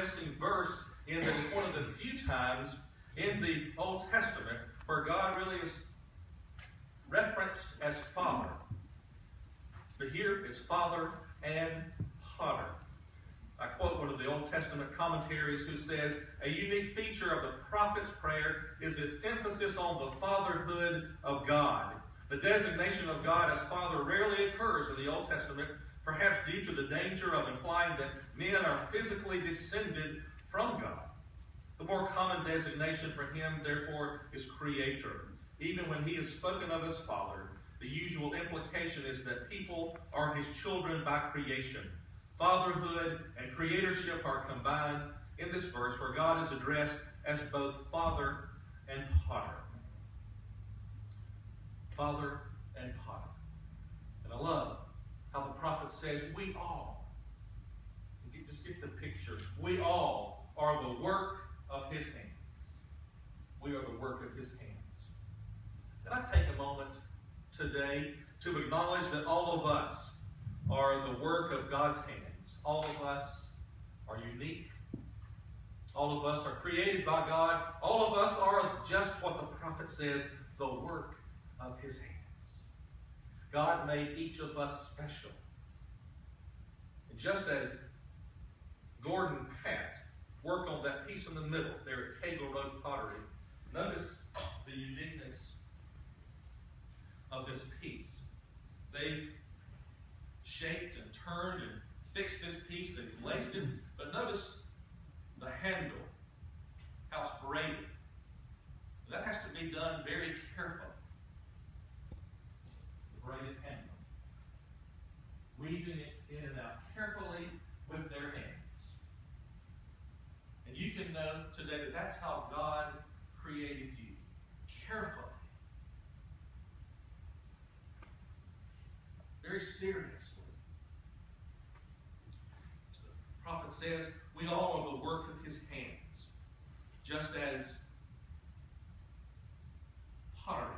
interesting verse in that it's one of the few times in the Old Testament where God really is referenced as Father. But here it's Father and Potter. I quote one of the Old Testament commentaries who says, a unique feature of the prophet's prayer is its emphasis on the fatherhood of God. The designation of God as Father rarely occurs in the Old Testament, perhaps due to the danger of implying that men are physically descended from God. The more common designation for him, therefore, is Creator. Even when he is spoken of as Father, the usual implication is that people are his children by creation. Fatherhood and creatorship are combined in this verse where God is addressed as both Father and Potter. Father and Potter. And I love how the prophet says, we all, just get the picture, we all are the work of his hands. We are the work of his hands. And I take a moment today to acknowledge that all of us are the work of God's hands. All of us are unique. All of us are created by God. All of us are just what the prophet says, the work of his hands. God made each of us special. And just as Gordon Pat worked on that piece in the middle there at Cagle Road Pottery, notice the uniqueness of this piece. They've shaped and turned and fixed this piece, they've laced it, but notice the handle, how it's braided. That has to be done very carefully. The braided handle. Weaving it in and out carefully with their hands. And you can know today that that's how God created you. Carefully. Very seriously. So the prophet says, we all are the work of his hands, just as pottery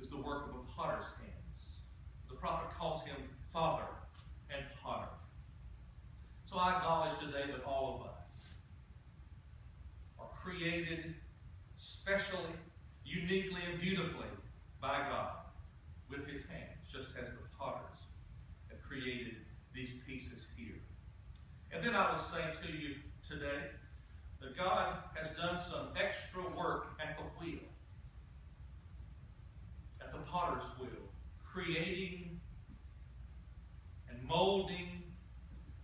is the work of a potter's hands. The prophet calls him Father and Potter. So I acknowledge today that all of us are created specially, uniquely, and beautifully by God with his hands, just as the potters have created these pieces here. And then I will say to you today that God has done some extra work at the wheel, at the potter's wheel, creating and molding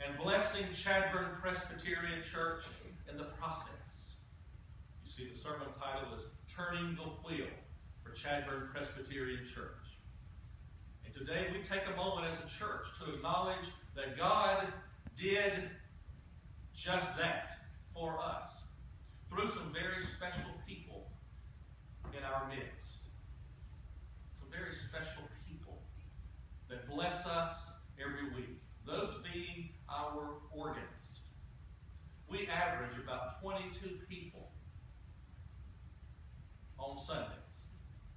and blessing Chadbourn Presbyterian Church in the process. You see, the sermon title is Turning the Wheel for Chadbourn Presbyterian Church. And today we take a moment as a church to acknowledge that God did just that for us through some very special people in our midst. Some very special people that bless us every week. Those being our organists. We average about 22 people on Sundays.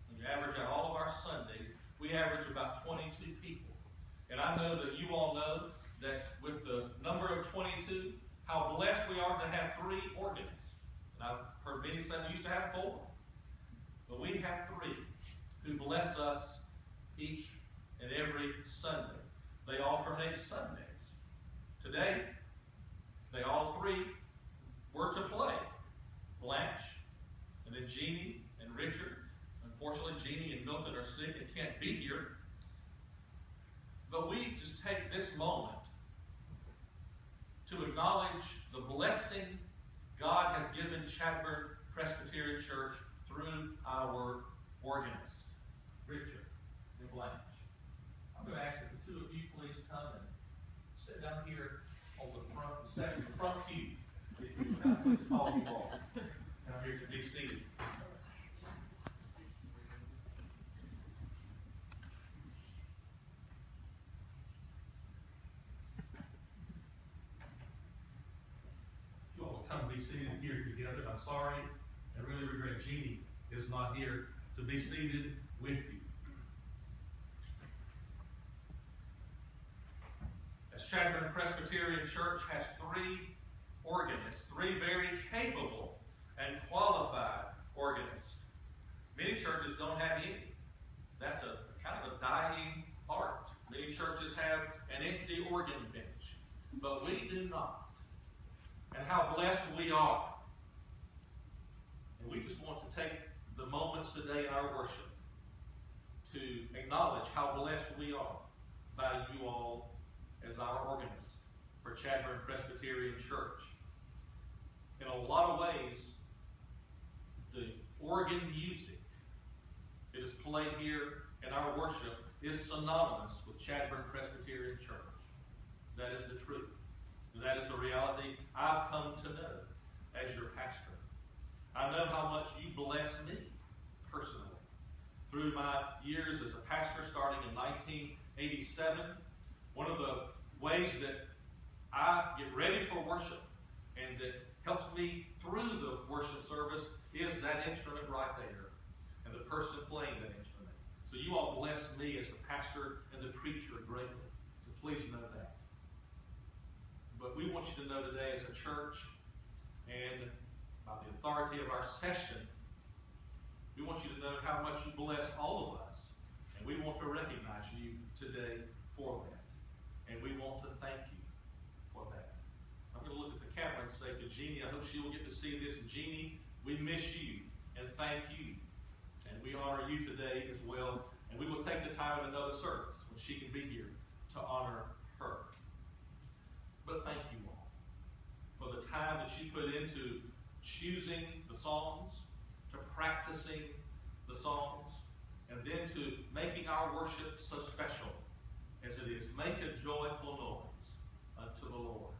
When you average out all of our Sundays, we average about 22 people. And I know that you all know that with the number of 22, how blessed we are to have 3 organists. And I've heard many say we used to have 4. But we have 3 who bless us each and every Sunday. They alternate Sundays. Today, they all 3 were to play. Blanche, and then Jeannie and Richard. Unfortunately, Jeannie and Milton are sick and can't be here. But we just take this moment to acknowledge the blessing God has given Chadbourn Presbyterian Church through our organist, Richard and Blanche. I'm going to ask that the 2 of you please come and sit down here on the front pew. If you can, please call you all. Down here to be seated. You all will come be seated here together. I'm sorry. I really regret Jeannie is not here to be seated with you. As Chadbourn Presbyterian Church has 3 organists 3 very capable and qualified organists. Many churches don't have any. That's a kind of a dying art. Many churches have an empty organ bench, but we do not. And how blessed we are. And we just want to take the moments today in our worship to acknowledge how blessed we are by you all as our organists for Chadbourn Presbyterian Church. In a lot of ways, the organ music that is played here in our worship is synonymous with Chadbourn Presbyterian Church. That is the truth. That is the reality I've come to know as your pastor. I know how much you bless me personally. Through my years as a pastor starting in 1987, one of the ways that I get ready for worship and that helps me through the worship service is that instrument right there and the person playing that instrument. So you all bless me as the pastor and the preacher greatly. So please know that. But we want you to know today as a church and by the authority of our session, we want you to know how much you bless all of us. And we want to recognize you today for that. And we want to thank you for that. I'm going to look at the camera and say to Jeannie, I hope she will get to see this. And Jeannie, we miss you and thank you. And we honor you today as well. And we will take the time in another service when she can be here to honor her. But thank you all for the time that you put into choosing the songs, to practicing the songs, and then to making our worship so special as it is. Make a joyful noise unto the Lord.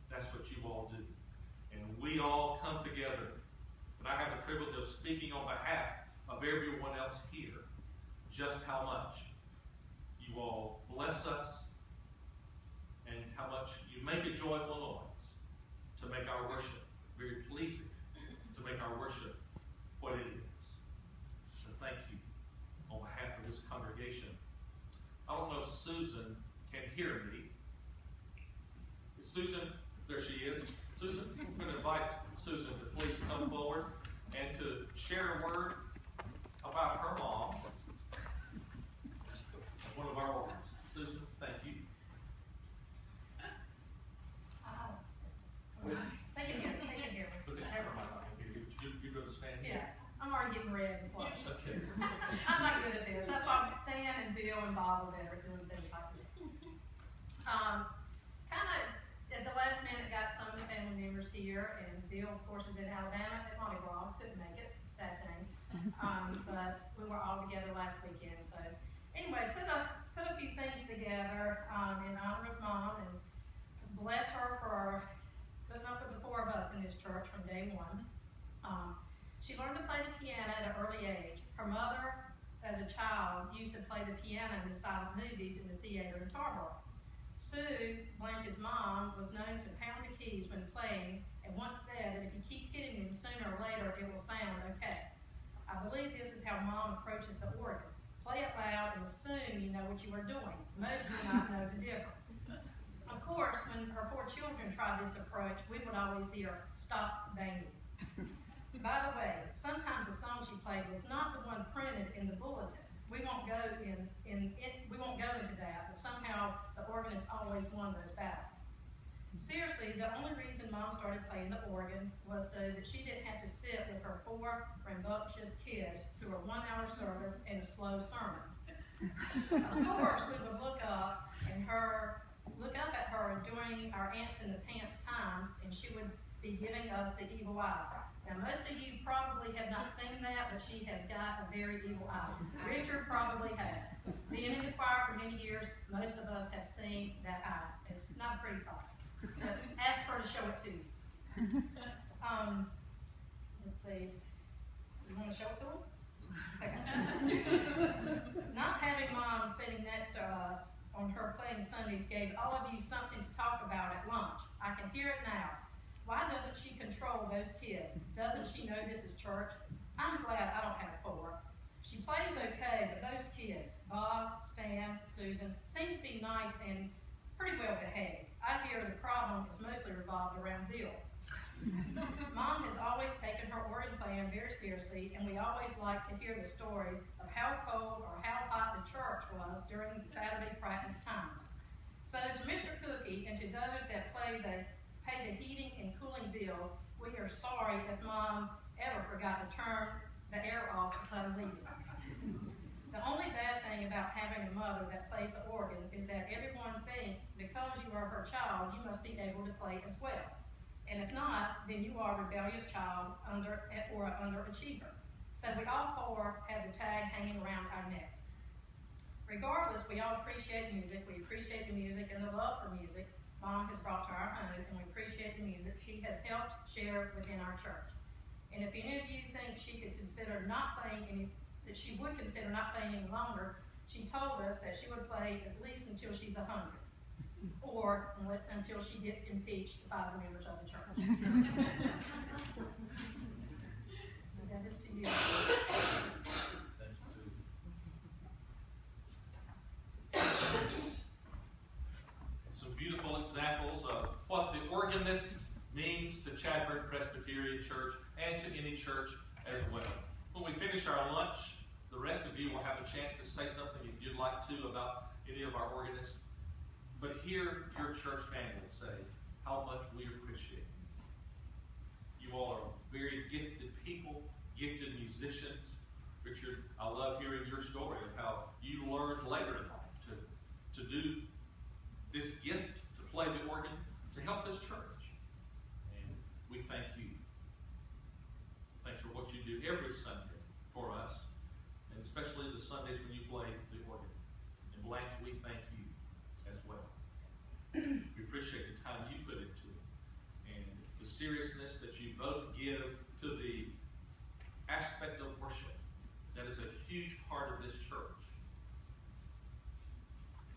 That's what you all do. And we all come together. And I have the privilege of speaking on behalf of everyone else here, just how much you all bless us and how much you make a joyful noise to make our worship very pleasing, to make our worship what it is. So thank you on behalf of this congregation. I don't know if Susan can hear me. Is Susan, there she is. Susan, I'm going to invite Susan to please come forward and to share a word about her mom, one of our organists. Susan, thank you. They can hear me. But the camera might not hear you. You're going to stand here? Yeah, I'm already getting red and flushed. Okay. I'm not good at this. That's why Stan and Bill and Bob are better at doing things like this. Kind of at the last minute got some of the family members here, and Bill, of course, is in Alabama at Mardi Gras. Couldn't make it. Sad thing. But we were all together last weekend. So anyway, put a few things together in honor of Mom, and bless her for putting up with the 4 of us in this church from day one. She learned to play the piano at an early age. Her mother, as a child, used to play the piano in the silent movies in the theater in Chadbourn. Sue, Blanche's mom, was known to pound the keys when playing and once said that if you keep hitting them sooner or later, it will sound okay. I believe this is how Mom approaches the organ. Play it loud and soon you know what you are doing. Most do not know the difference. Of course, when her 4 children tried this approach, we would always hear, "Stop banging." By the way, sometimes the song she played was not the one printed in the bulletin. We won't go into that, but somehow the organist always won those battles. Seriously, the only reason Mom started playing the organ was so that she didn't have to sit with her 4 rambunctious kids through a 1-hour service and a slow sermon. Of course, we would look up at her during our ants in the pants times, and she would be giving us the evil eye. Now, most of you probably have not seen that, but she has got a very evil eye. Richard probably has. Being in the choir for many years, most of us have seen that eye. It's not a pretty sight. But ask her to show it to you. Let's see. You want to show it to him? Okay. Not having Mom sitting next to us on her playing Sundays gave all of you something to talk about at lunch. I can hear it now. Why doesn't she control those kids? Doesn't she know this is church? I'm glad I don't have 4. She plays okay, but those kids, Bob, Stan, Susan, seem to be nice and pretty well behaved. I hear the problem is mostly revolved around Bill. Mom has always taken her organ playing very seriously, and we always like to hear the stories of how cold or how hot the church was during Saturday practice times. So to Mr. Cookie and to those that pay the heating and cooling bills, we are sorry if Mom ever forgot to turn the air off upon leaving. The only bad thing about having a mother that plays the organ is that everyone thinks because you are her child, you must be able to play as well. And if not, then you are a rebellious child or an underachiever. So we all four have the tag hanging around our necks. Regardless, we all appreciate music. We appreciate the music and the love for music Mom has brought to our home, and we appreciate the music she has helped share within our church. And if any of you think she would consider not playing any longer, she told us that she would play at least until she's 100, or until she gets impeached by the members of the church. That is to you. Some beautiful examples of what the organist means to Chadbourn Presbyterian Church and to any church as well. When we finish our lunch, the rest of you will have a chance to say something if you'd like to about any of our organists. But here, your church family will say how much we appreciate you. You all are very gifted people, gifted musicians. Richard, I love hearing your story of how you learned later in life to do this gift, to play the organ, to help this church. And we thank you. Thanks for what you do every Sunday for us, and especially the Sundays when you play the organ. And Blanche, we thank you as well. We appreciate the time you put into it and the seriousness that you both give to the aspect of worship that is a huge part of this church.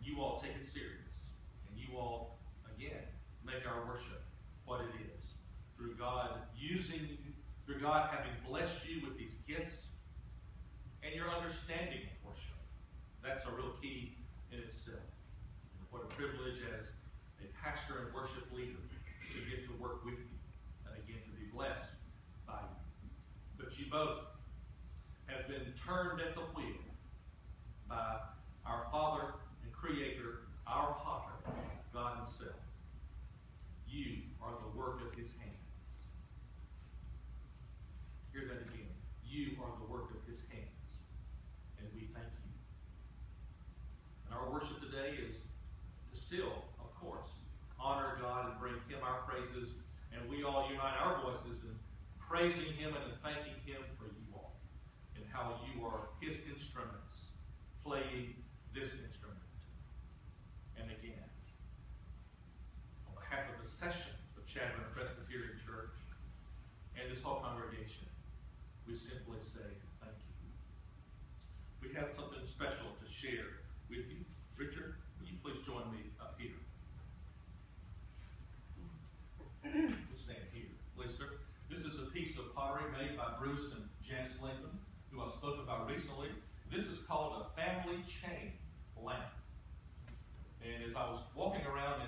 You all take it serious, and you all, again, make our worship what it is. Through God having blessed you with these gifts and your understanding of worship. That's a real key in itself. What a privilege as a pastor and worship leader to get to work with you and again to be blessed by you. But you both have been turned at the wheel by our Father and Creator, our Potter, God Himself. You are the work of His hands. Hear that again. You are the work of His hands. And we thank you. And our worship today is to still, of course, honor God and bring Him our praises. And we all unite our voices in praising Him and in thanking Him for you all. And how you are His instruments, playing this instrument. And again, on behalf of the session of Chadbourn Presbyterian Church and this whole congregation, we simply say thank you. We have something special to share with you. Richard, will you please join me up here? We'll stand here, please, sir. This is a piece of pottery made by Bruce and Janice Latham, who I spoke about recently. This is called a family chain lamp. And as I was walking around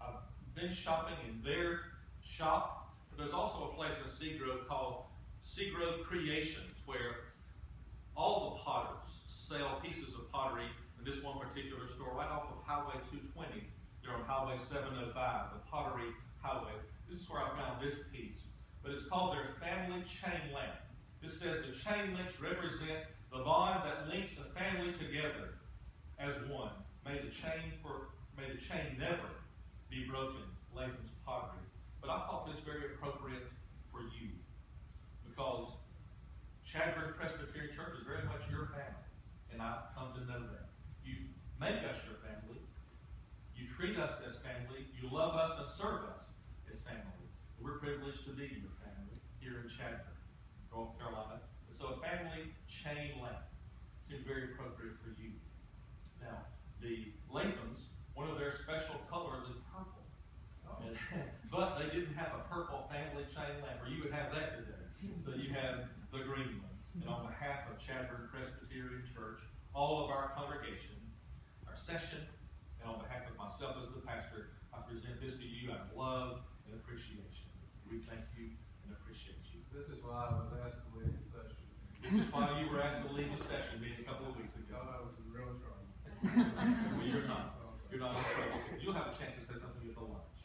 I've been shopping in their shop, but there's also a place in Seagrove called Seagrove Creations, where all the potters sell pieces of pottery in this one particular store right off of Highway 220. They're on Highway 705, the Pottery Highway. This is where I found this piece. But it's called their family chain lamp. This says the chain links represent the bond that links a family together as one. May the chain never be broken, Latham's pottery. But I thought this very appropriate for you, because Chadbourn Presbyterian Church is very much your family, and I've come to know that. You make us your family. You treat us as family. You love us and serve us as family. We're privileged to be your family here in Chadbourn, North Carolina. And so a family chain lamp seemed very appropriate for you. Now, the Lathams, one of their special colors is purple. But they didn't have a purple family chain lamp, or you would have that today. So you have the green one. And on behalf of Chadbourn Presbyterian Church, all of our congregation, our session, and on behalf of myself as the pastor, I present this to you out of love and appreciation. We thank you and appreciate you. This is why I was asked to leave the session. This is why you were asked to leave the session meeting a couple of weeks ago. I was in real trouble. Well, you're not. You're not in trouble. You'll have a chance to say something at the lunch.